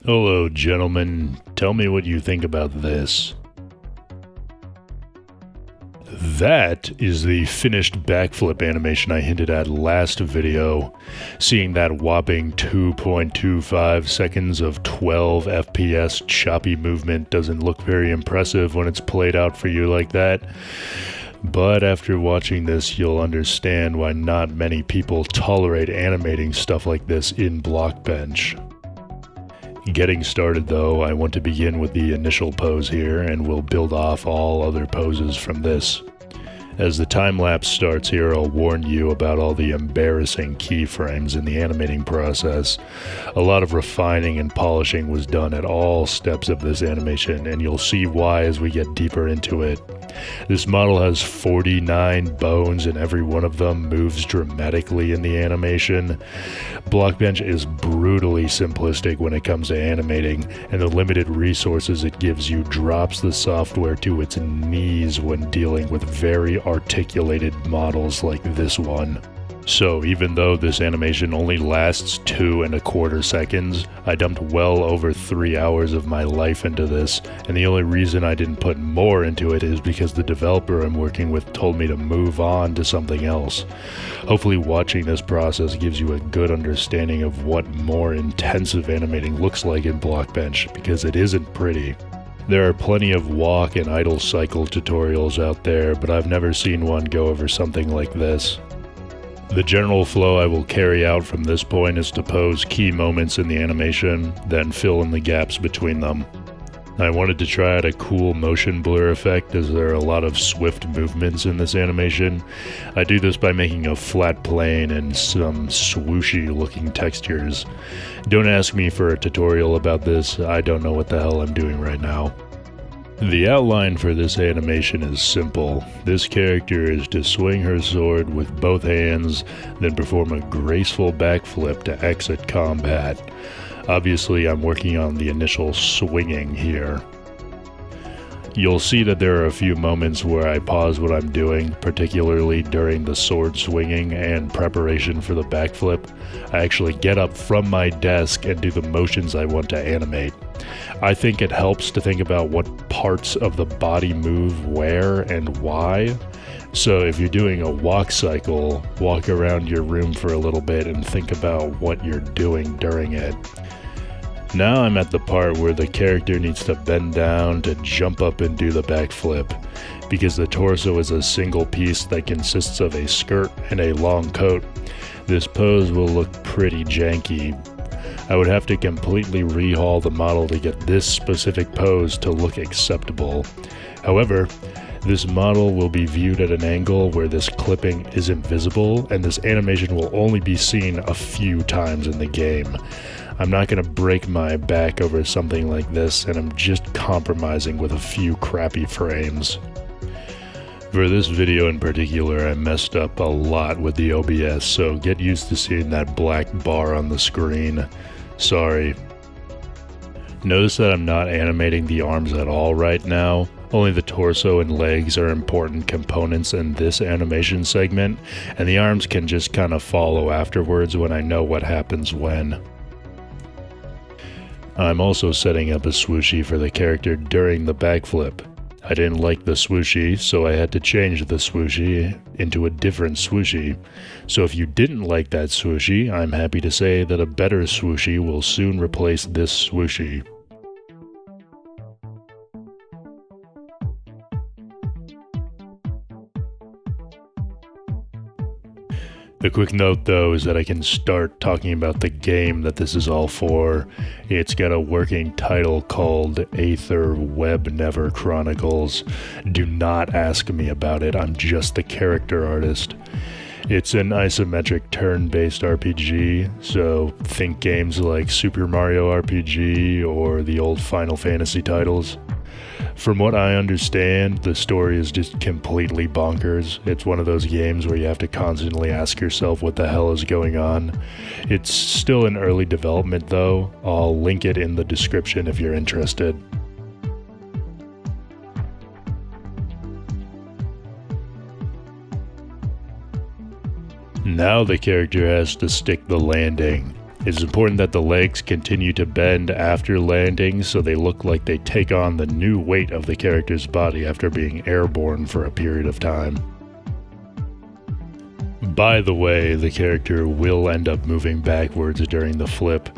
Hello, gentlemen. Tell me what you think about this. That is the finished backflip animation I hinted at last video. Seeing that whopping 2.25 seconds of 12 FPS choppy movement doesn't look very impressive when it's played out for you like that. But after watching this, you'll understand why not many people tolerate animating stuff like this in Blockbench. Getting started though, I want to begin with the initial pose here, and we'll build off all other poses from this. As the time-lapse starts here, I'll warn you about all the embarrassing keyframes in the animating process. A lot of refining and polishing was done at all steps of this animation, and you'll see why as we get deeper into it. This model has 49 bones and every one of them moves dramatically in the animation. Blockbench is brutally simplistic when it comes to animating, and the limited resources it gives you drops the software to its knees when dealing with very articulated models like this one. So even though this animation only lasts 2.25 seconds, I dumped well over 3 hours of my life into this, and the only reason I didn't put more into it is because the developer I'm working with told me to move on to something else. Hopefully watching this process gives you a good understanding of what more intensive animating looks like in Blockbench, because it isn't pretty. There are plenty of walk and idle cycle tutorials out there, but I've never seen one go over something like this. The general flow I will carry out from this point is to pose key moments in the animation, then fill in the gaps between them. I wanted to try out a cool motion blur effect as there are a lot of swift movements in this animation. I do this by making a flat plane and some swooshy looking textures. Don't ask me for a tutorial about this, I don't know what the hell I'm doing right now. The outline for this animation is simple. This character is to swing her sword with both hands, then perform a graceful backflip to exit combat. Obviously, I'm working on the initial swinging here. You'll see that there are a few moments where I pause what I'm doing, particularly during the sword swinging and preparation for the backflip. I actually get up from my desk and do the motions I want to animate. I think it helps to think about what parts of the body move where and why. So if you're doing a walk cycle, walk around your room for a little bit and think about what you're doing during it. Now I'm at the part where the character needs to bend down to jump up and do the backflip. Because the torso is a single piece that consists of a skirt and a long coat, this pose will look pretty janky. I would have to completely rehaul the model to get this specific pose to look acceptable. However, this model will be viewed at an angle where this clipping isn't visible, and this animation will only be seen a few times in the game. I'm not going to break my back over something like this, and I'm just compromising with a few crappy frames. For this video in particular, I messed up a lot with the OBS, so get used to seeing that black bar on the screen. Sorry. Notice that I'm not animating the arms at all right now. Only the torso and legs are important components in this animation segment, and the arms can just kind of follow afterwards when I know what happens when. I'm also setting up a swooshy for the character during the backflip. I didn't like the swooshy, so I had to change the swooshy into a different swooshy. So if you didn't like that swooshy, I'm happy to say that a better swooshy will soon replace this swooshy. A quick note though is that I can start talking about the game that this is all for. It's got a working title called Aether Web Never Chronicles. Do not ask me about it, I'm just the character artist. It's an isometric turn-based RPG, so think games like Super Mario RPG or the old Final Fantasy titles. From what I understand, the story is just completely bonkers. It's one of those games where you have to constantly ask yourself what the hell is going on. It's still in early development though. I'll link it in the description if you're interested. Now the character has to stick the landing. It's important that the legs continue to bend after landing so they look like they take on the new weight of the character's body after being airborne for a period of time. By the way, the character will end up moving backwards during the flip.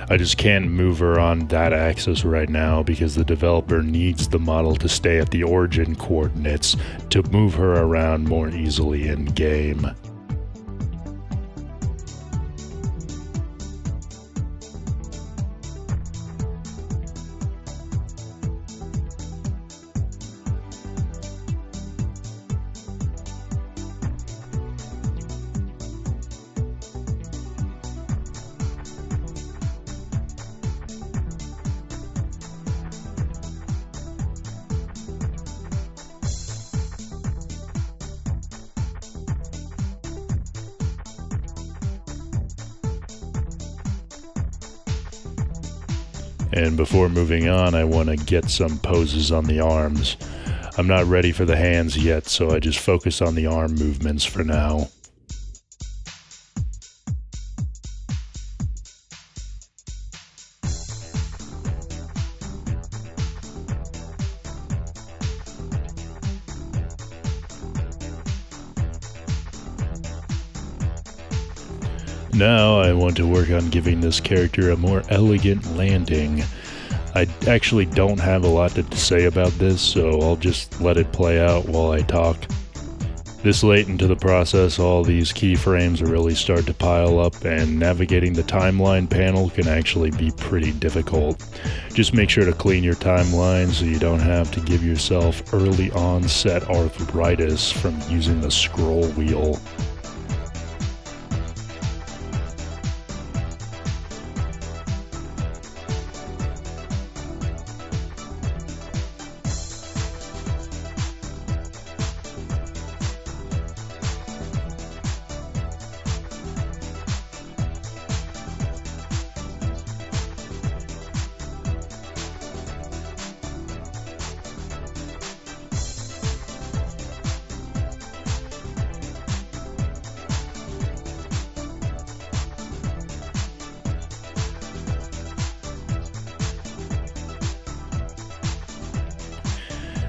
I just can't move her on that axis right now because the developer needs the model to stay at the origin coordinates to move her around more easily in game. And before moving on, I want to get some poses on the arms. I'm not ready for the hands yet, so I just focus on the arm movements for now. Now I want to work on giving this character a more elegant landing. I actually don't have a lot to say about this, so I'll just let it play out while I talk. This late into the process, all these keyframes really start to pile up, and navigating the timeline panel can actually be pretty difficult. Just make sure to clean your timeline so you don't have to give yourself early onset arthritis from using the scroll wheel.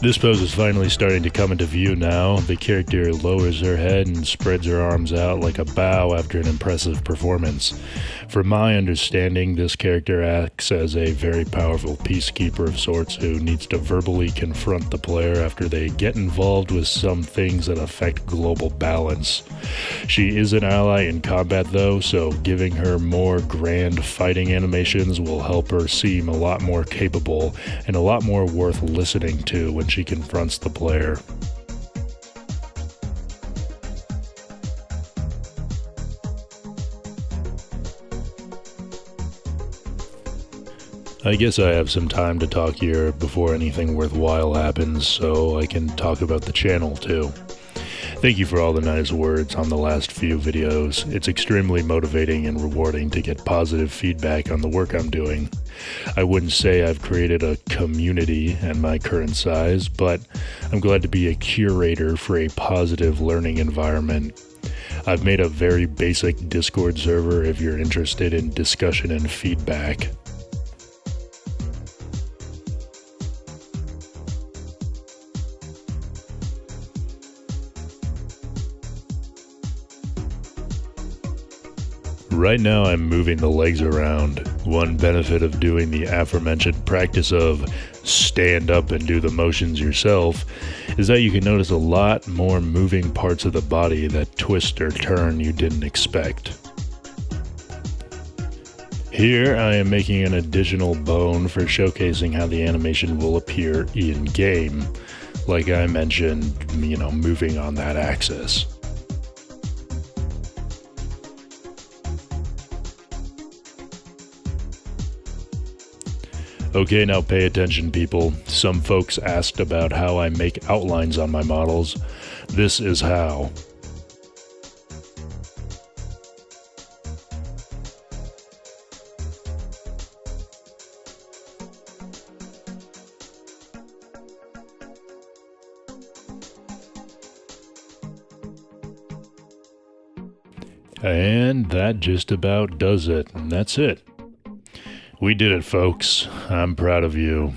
This pose is finally starting to come into view now. The character lowers her head and spreads her arms out like a bow after an impressive performance. From my understanding, this character acts as a very powerful peacekeeper of sorts who needs to verbally confront the player after they get involved with some things that affect global balance. She is an ally in combat though, so giving her more grand fighting animations will help her seem a lot more capable and a lot more worth listening to when she confronts the player. I guess I have some time to talk here before anything worthwhile happens, so I can talk about the channel too. Thank you for all the nice words on the last few videos. It's extremely motivating and rewarding to get positive feedback on the work I'm doing. I wouldn't say I've created a community at my current size, but I'm glad to be a curator for a positive learning environment. I've made a very basic Discord server if you're interested in discussion and feedback. Right now I'm moving the legs around. One benefit of doing the aforementioned practice of stand up and do the motions yourself is that you can notice a lot more moving parts of the body that twist or turn you didn't expect. Here I am making an additional bone for showcasing how the animation will appear in game. Like I mentioned, moving on that axis. Okay, now pay attention people. Some folks asked about how I make outlines on my models. This is how. And that just about does it. And that's it. We did it, folks. I'm proud of you.